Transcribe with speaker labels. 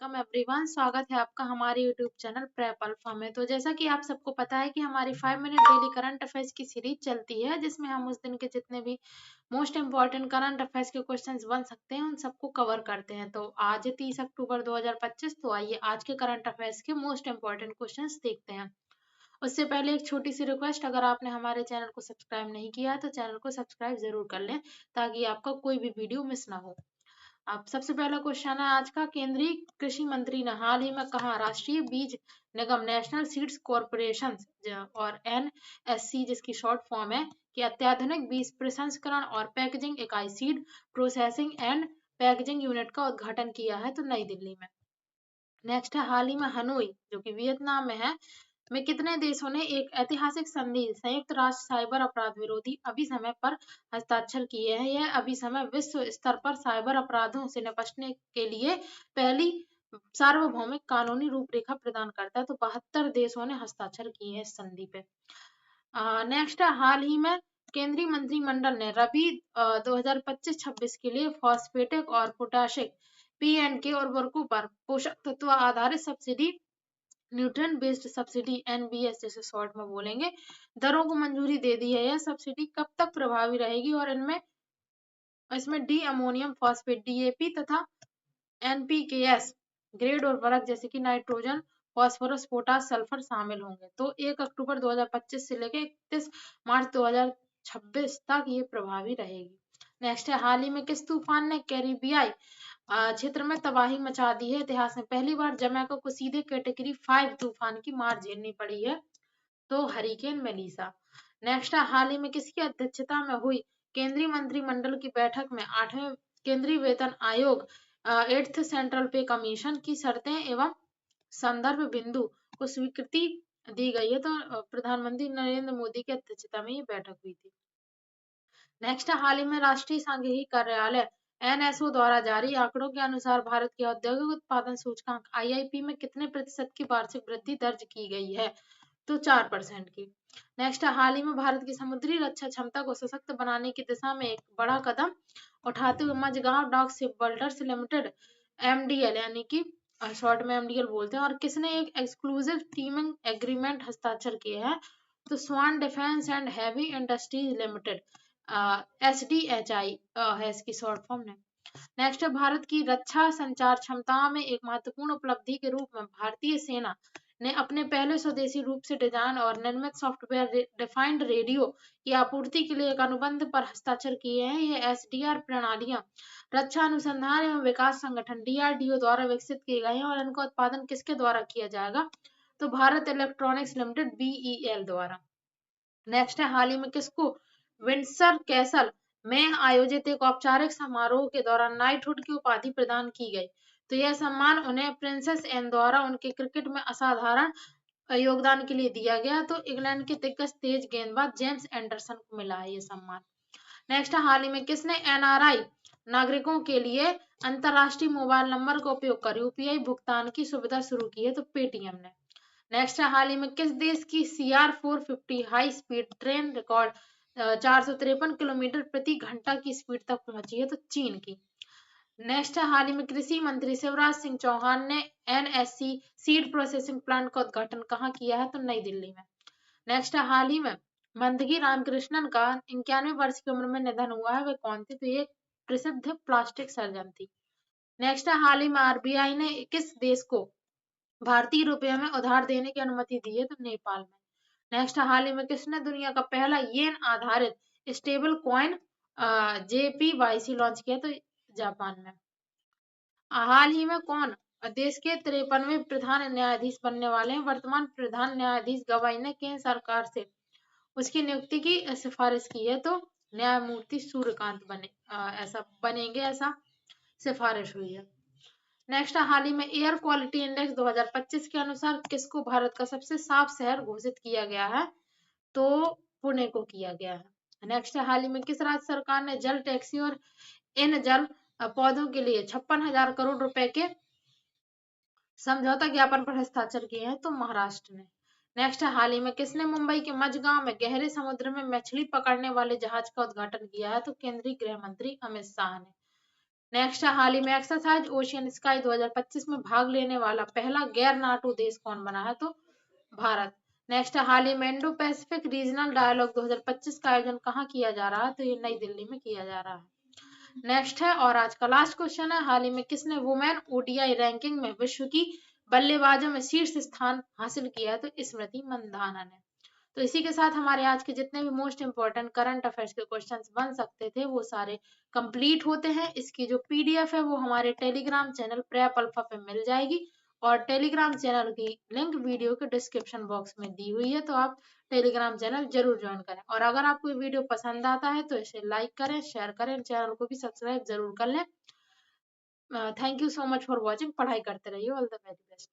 Speaker 1: Welcome everyone. स्वागत है आपका हमारे यूट्यूब चैनल प्रेप अल्फा में। तो जैसा कि आप सबको पता है कि हमारी 5 मिनट डेली करंट अफेयर्स की सीरीज चलती है, जिसमें हम उस दिन के जितने भी मोस्ट इंपॉर्टेंट करंट अफेयर्स के क्वेश्चंस बन सकते हैं उन सबको कवर करते हैं। तो आज 30 अक्टूबर 2025, तो आइए आज के करंट अफेयर्स के मोस्ट इंपॉर्टेंट क्वेश्चंस देखते हैं। उससे पहले एक छोटी सी रिक्वेस्ट, अगर आपने हमारे चैनल को सब्सक्राइब नहीं किया है तो चैनल को सब्सक्राइब जरूर कर लें, ताकि आपका कोई भी वीडियो मिस ना हो। अब सबसे पहला क्वेश्चन है आज का। केंद्रीय कृषि मंत्री ने हाल ही में कहा राष्ट्रीय बीज निगम नेशनल सीड्स कॉरपोरेशन और एनएससी, जिसकी शॉर्ट फॉर्म है, कि अत्याधुनिक बीज प्रसंस्करण और पैकेजिंग इकाई seed processing and packaging unit का उद्घाटन किया है, तो नई दिल्ली में। नेक्स्ट है, हाल ही में हनोई, जो कि वियतनाम में है, में कितने देशों ने एक ऐतिहासिक संधि संयुक्त राष्ट्र साइबर अपराध विरोधी अभिसमय पर हस्ताक्षर किए हैं। यह अभिसमय विश्व स्तर पर साइबर अपराधों से निपटने के लिए पहली सार्वभौमिक कानूनी रूपरेखा प्रदान करता है। तो 72 देशों ने हस्ताक्षर किए हैं इस संधि पे। नेक्स्ट है, हाल ही में केंद्रीय मंत्रिमंडल ने रबी 2025-26 के लिए फॉस्फेटिक और पोटाशिक पीएनके उर्वरकों पर पोषक तत्व आधारित subsidy, nutrient based subsidy NBS जैसे शॉर्ट में बोलेंगे, दरों को मंजूरी दे दी है। यह सब्सिडी कब तक प्रभावी रहेगी और इसमें डी अमोनियम फॉस्फेट डीएपी तथा एनपीकेएस ग्रेड उर्वरक जैसे कि नाइट्रोजन, फास्फोरस, पोटास, सल्फर शामिल होंगे। तो 1 अक्टूबर 2025 से लेकर 31 मार्च 2026 तक ये प्रभावी रहेगी। नेक्स्ट है, हाल ही में किस तूफान ने कैरिबियाई क्षेत्र में तबाही मचा दी है? इतिहास में पहली बार जमैका को सीधे कैटेगरी 5 तूफान की मार झेलनी पड़ी है, तो हरिकेन मेलिसा। नेक्स्ट है, हाल ही में किसकी अध्यक्षता में हुई केंद्रीय मंत्रिमंडल की बैठक में 8वें केंद्रीय वेतन आयोग 8th सेंट्रल पे कमीशन की शर्तें एवं संदर्भ बिंदु को स्वीकृति दी गई है? तो प्रधानमंत्री नरेंद्र मोदी की अध्यक्षता में ये बैठक हुई थी। नेक्स्ट, हाल ही में राष्ट्रीय सांख्यिकी कार्यालय एनएसओ द्वारा जारी आंकड़ों के अनुसार भारत के औद्योगिक उत्पादन सूचकांक आईआईपी में कितने प्रतिशत की वार्षिक वृद्धि दर्ज की गई है? तो 4% की। नेक्स्ट, हाल ही में भारत की समुद्री रक्षा क्षमता को सशक्त बनाने की दिशा में एक बड़ा कदम उठाते हुए Mazagon dock ship builders limited MDL, यानी कि शॉर्ट में एमडीएल बोलते हैं, और किसने एक एक्सक्लूसिव टीमिंग एग्रीमेंट हस्ताक्षर किए हैं? तो Swan defence and heavy industries limited SDHI है इसकी शॉर्ट फॉर्म ने। नेक्स्ट, भारत की रक्षा संचार क्षमताओं में एक महत्वपूर्ण उपलब्धि के रूप में भारतीय सेना ने अपने पहले स्वदेशी रूप से डिजाइन और निर्मित सॉफ्टवेयर डिफाइंड रेडियो की आपूर्ति के लिए एक अनुबंध पर हस्ताक्षर किए हैं। ये एसडीआर प्रणालियां रक्षा अनुसंधान एवं विकास संगठन डीआरडीओ द्वारा विकसित किए गए हैं, और इनका उत्पादन किसके द्वारा किया जाएगा? तो भारत इलेक्ट्रॉनिक्स लिमिटेड बीईएल द्वारा। नेक्स्ट है, हाल ही में किसको विंडसर कैसल में आयोजित एक औपचारिक समारोह के दौरान नाइटहुड की उपाधि प्रदान की गई? तो यह सम्मान उन्हें प्रिंसेस एन द्वारा उनके क्रिकेट में असाधारण योगदान के लिए दिया गया। तो इंग्लैंड के दिग्गज तेज गेंदबाज जेम्स एंडरसन को मिला है ये सम्मान। नेक्स्ट, हाल ही में किसने एनआरआई नागरिकों के लिए अंतरराष्ट्रीय मोबाइल नंबर का उपयोग कर यूपीआई भुगतान की सुविधा शुरू की है? तो पेटीएम ने। नेक्स्ट है, हाल ही में किस देश की CR-450 high speed train record 453 kilometre प्रति घंटा की स्पीड तक पहुंची है? तो चीन की। नेक्स्ट है, हाल ही में कृषि मंत्री शिवराज सिंह चौहान ने एनएससी सीड प्रोसेसिंग प्लांट का उद्घाटन कहाँ किया है? तो नई दिल्ली में। नेक्स्ट है, हाल ही में मंदगी रामकृष्णन का 91 वर्ष की उम्र में निधन हुआ है। वे कौन थे? तो ये प्रसिद्ध प्लास्टिक सर्जन थी। नेक्स्ट है, हाल ही में आरबीआई ने किस देश को भारतीय रुपये में उधार देने की अनुमति दी है? तो नेपाल में। नेक्स्ट, हाल ही में किसने दुनिया का पहला येन आधारित स्टेबल कॉइन जेपीवाईसी लॉन्च किया? तो जापान में। हाल ही में कौन देश के 53वें प्रधान न्यायाधीश बनने वाले हैं? वर्तमान प्रधान न्यायाधीश गवाई ने केंद्र सरकार से उसकी नियुक्ति की सिफारिश की है, तो न्यायमूर्ति सूर्यकांत ऐसा बनेंगे, ऐसा सिफारिश हुई है। नेक्स्ट, हाल ही में एयर क्वालिटी इंडेक्स 2025 के अनुसार किसको भारत का सबसे साफ शहर घोषित किया गया है? तो पुणे को किया गया है। नेक्स्ट, हाल ही में किस राज्य सरकार ने जल टैक्सी और इन जल पौधों के लिए 56,000 करोड़ रुपए के समझौता ज्ञापन पर हस्ताक्षर किए हैं? तो महाराष्ट्र ने। नेक्स्ट, हाल ही में किसने मुंबई के मझगांव में गहरे समुद्र में मछली पकड़ने वाले जहाज का उद्घाटन किया है? तो केंद्रीय गृह मंत्री अमित शाह ने। नेक्स्ट है हाल ही में एक्सरसाइज ओशियन स्काई 2025 में भाग लेने वाला पहला गैर नाटो देश कौन बना है, तो भारत। नेक्स्ट है हाल ही में इंडो पैसिफिक रीजनल डायलॉग 2025 का आयोजन कहाँ किया जा रहा है, तो ये नई दिल्ली में किया जा रहा है। नेक्स्ट है और आज का लास्ट क्वेश्चन है, हाल ही में किसने वुमेन ओडीआई रैंकिंग में विश्व की बल्लेबाजों में शीर्ष स्थान हासिल किया है, तो स्मृति मंधाना ने। तो इसी के साथ हमारे आज के जितने भी मोस्ट इंपॉर्टेंट करंट अफेयर्स के क्वेश्चंस बन सकते थे वो सारे कंप्लीट होते हैं। इसकी जो पीडीएफ है वो हमारे टेलीग्राम चैनल प्रेप अल्फा पे मिल जाएगी और टेलीग्राम चैनल की लिंक वीडियो के डिस्क्रिप्शन बॉक्स में दी हुई है, तो आप टेलीग्राम चैनल जरूर ज्वाइन करें। और अगर आपको ये वीडियो पसंद आता है तो इसे लाइक करें, शेयर करें, चैनल को भी सब्सक्राइब जरूर कर लें। Thank you so much for watching. पढ़ाई करते रहिए। All the very best.